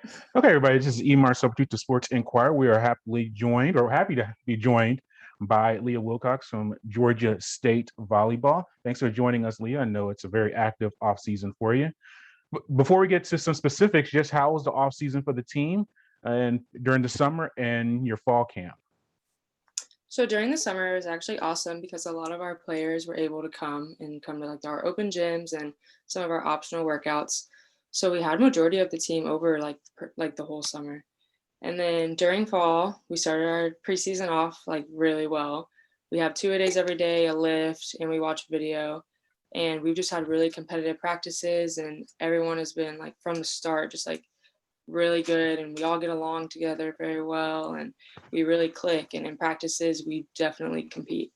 Okay, everybody, this is Emar Substitute to Sports Inquirer. We are happy to be joined by Leah Wilcox from Georgia State Volleyball. Thanks for joining us, Leah. I know it's a very active offseason for you. Before we get to some specifics, just how was the offseason for the team and during the summer and your fall camp? So during the summer, it was actually awesome because a lot of our players were able to come to like our open gyms and some of our optional workouts. So we had majority of the team over like the whole summer. And then during fall, we started our preseason off like really well. We have 2 days every day, a lift, and we watch video. And we've just had really competitive practices, and everyone has been like from the start, just like really good, and we all get along together very well, and we really click, and in practices we definitely compete.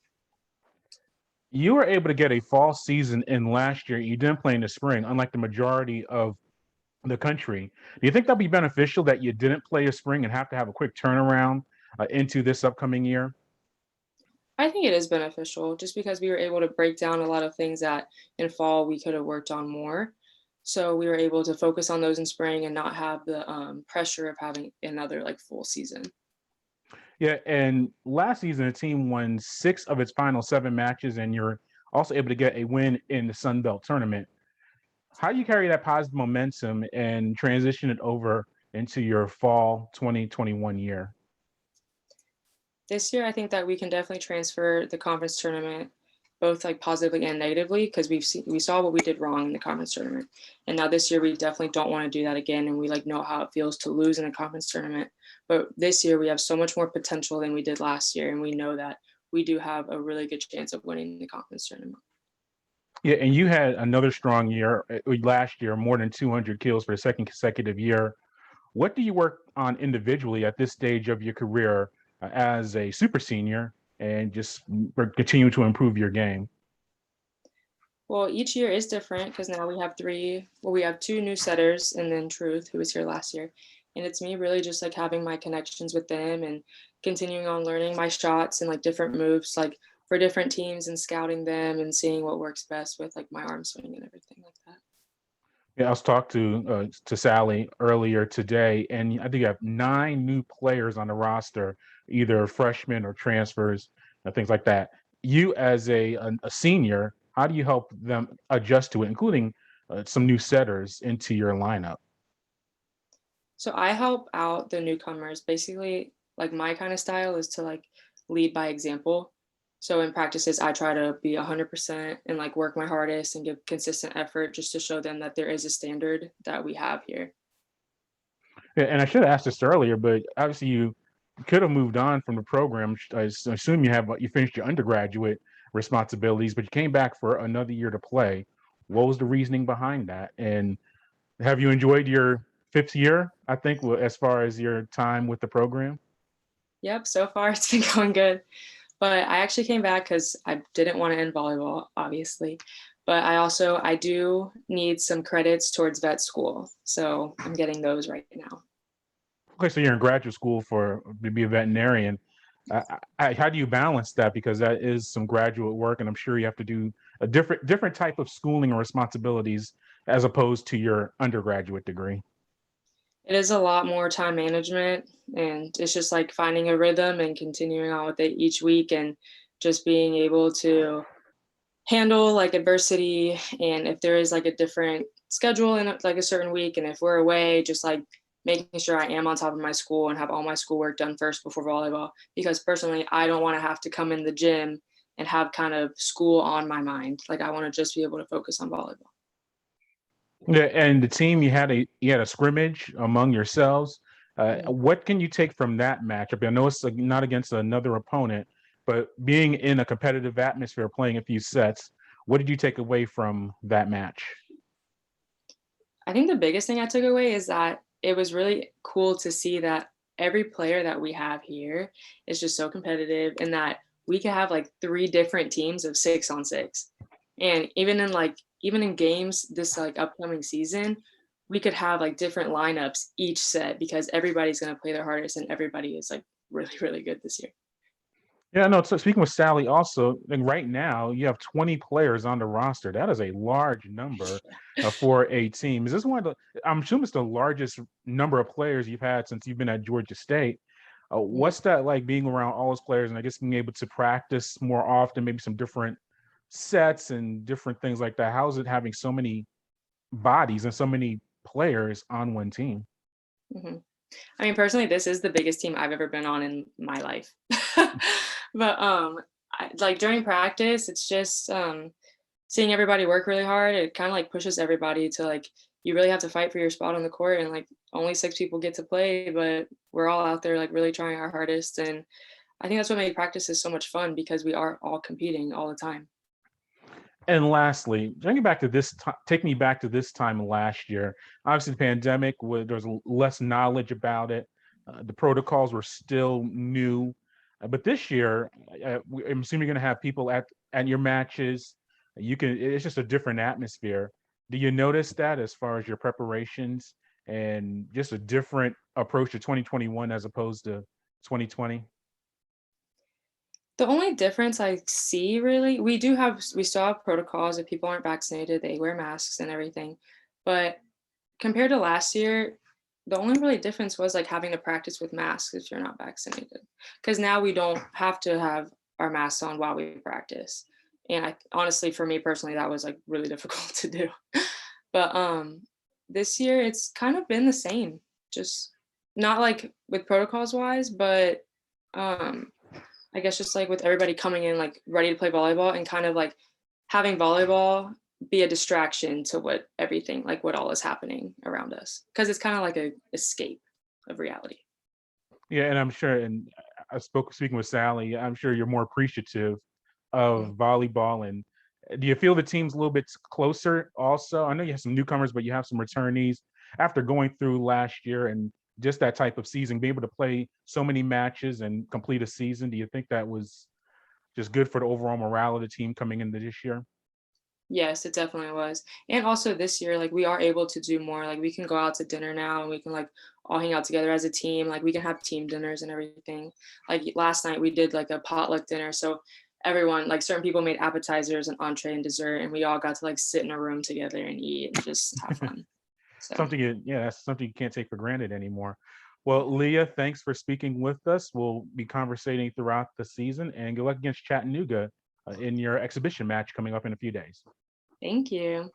You were able to get a fall season in last year. You didn't play in the spring, unlike the majority of the country. Do you think that'll be beneficial that you didn't play a spring and have to have a quick turnaround into this upcoming year? I think it is beneficial just because we were able to break down a lot of things that in fall we could have worked on more, so we were able to focus on those in spring and not have the pressure of having another like full season. Yeah, and last season the team won six of its final seven matches, and you're also able to get a win in the Sun Belt tournament. How do you carry that positive momentum and transition it over into your fall 2021 year? This year, I think that we can definitely transfer the conference tournament both like positively and negatively because we saw what we did wrong in the conference tournament, and now this year we definitely don't want to do that again. And we like know how it feels to lose in a conference tournament, but this year we have so much more potential than we did last year, and we know that we do have a really good chance of winning the conference tournament. Yeah, and you had another strong year last year, more than 200 kills for the second consecutive year. What do you work on individually at this stage of your career as a super senior and just continue to improve your game? Well, each year is different because now we have two new setters and then Truth, who was here last year. And it's me really just like having my connections with them and continuing on learning my shots and like different moves, like for different teams and scouting them and seeing what works best with like my arm swing and everything like that. Yeah, I was talking to Sally earlier today, and I think you have nine new players on the roster, either freshmen or transfers and things like that. You, as a senior, how do you help them adjust to it, including some new setters into your lineup? So I help out the newcomers. Basically, like my kind of style is to like lead by example. So in practices, I try to be 100% and like work my hardest and give consistent effort just to show them that there is a standard that we have here. Yeah, and I should have asked this earlier, but obviously you could have moved on from the program. Assume you finished your undergraduate responsibilities, but you came back for another year to play. What was the reasoning behind that? And have you enjoyed your fifth year? I think as far as your time with the program. Yep, so far it's been going good. But I actually came back because I didn't want to end volleyball, obviously. But I do need some credits towards vet school. So I'm getting those right now. Okay, so you're in graduate school for to be a veterinarian. How do you balance that? Because that is some graduate work, and I'm sure you have to do a different type of schooling and responsibilities as opposed to your undergraduate degree. It is a lot more time management, and it's just like finding a rhythm and continuing on with it each week and just being able to handle like adversity. And if there is like a different schedule in like a certain week, and if we're away, just like making sure I am on top of my school and have all my schoolwork done first before volleyball. Because personally, I don't want to have to come in the gym and have kind of school on my mind. Like I want to just be able to focus on volleyball. Yeah, and the team you had a scrimmage among yourselves. What can you take from that matchup? I know it's like not against another opponent, but being in a competitive atmosphere, playing a few sets, what did you take away from that match? I think the biggest thing I took away is that it was really cool to see that every player that we have here is just so competitive and that we could have like three different teams of 6-on-6. And even in games this like upcoming season, we could have like different lineups each set because everybody's going to play their hardest and everybody is like really, really good this year. Yeah, no, so speaking with Sally also, and right now you have 20 players on the roster. That is a large number for a team. Is this one of the, I'm assuming it's the largest number of players you've had since you've been at Georgia State. Mhm. What's that like being around all those players and I guess being able to practice more often, maybe some different sets and different things like that? How is it having so many bodies and so many players on one team? Mhm. I mean, personally, this is the biggest team I've ever been on in my life. But, like, during practice, it's just, seeing everybody work really hard. It kinda, like, pushes everybody to, like, you really have to fight for your spot on the court, and, like, only 6 people get to play, but we're all out there, like, really trying our hardest, and I think that's what made practices so much fun because we are all competing all the time. And lastly, take me back to this time last year. Obviously, the pandemic, there was less knowledge about it. The protocols were still new. But this year, I'm assuming you're going to have people at your matches. It's just a different atmosphere. Do you notice that as far as your preparations and just a different approach to 2021 as opposed to 2020? The only difference I see really we still have protocols. If people aren't vaccinated, they wear masks and everything, but compared to last year, the only really difference was, like, having to practice with masks if you're not vaccinated. Because now we don't have to have our masks on while we practice, and I honestly, for me personally, that was, like, really difficult to do. But, this year, it's kind of been the same, just not, like, with protocols wise, but, um, I guess just, like, with everybody coming in, like, ready to play volleyball and kind of, like, having volleyball be a distraction to what all is happening around us, because it's kinda like a escape of reality. Yeah, and I'm sure, and speaking with Sally, I'm sure you're more appreciative Mhm. of volleyball. And do you feel the team's a little bit closer also? I know you have some newcomers, but you have some returnees after going through last year and just that type of season, be able to play so many matches and complete a season. Do you think that was just good for the overall morale of the team coming into this year? Yes, it definitely was, and also this year, like, we are able to do more, like, we can go out to dinner now, and we can, like, all hang out together as a team, like, we can have team dinners and everything. Like, last night, we did, like, a potluck dinner, so everyone like, certain people made appetizers and entree and dessert, and we all got to, like, sit in a room together and eat and just have fun, so Yeah, that's something you can't take for granted anymore. Well, Leah, thanks for speaking with us. We'll be conversating throughout the season, and good luck against Chattanooga in your exhibition match coming up in a few days. thank you.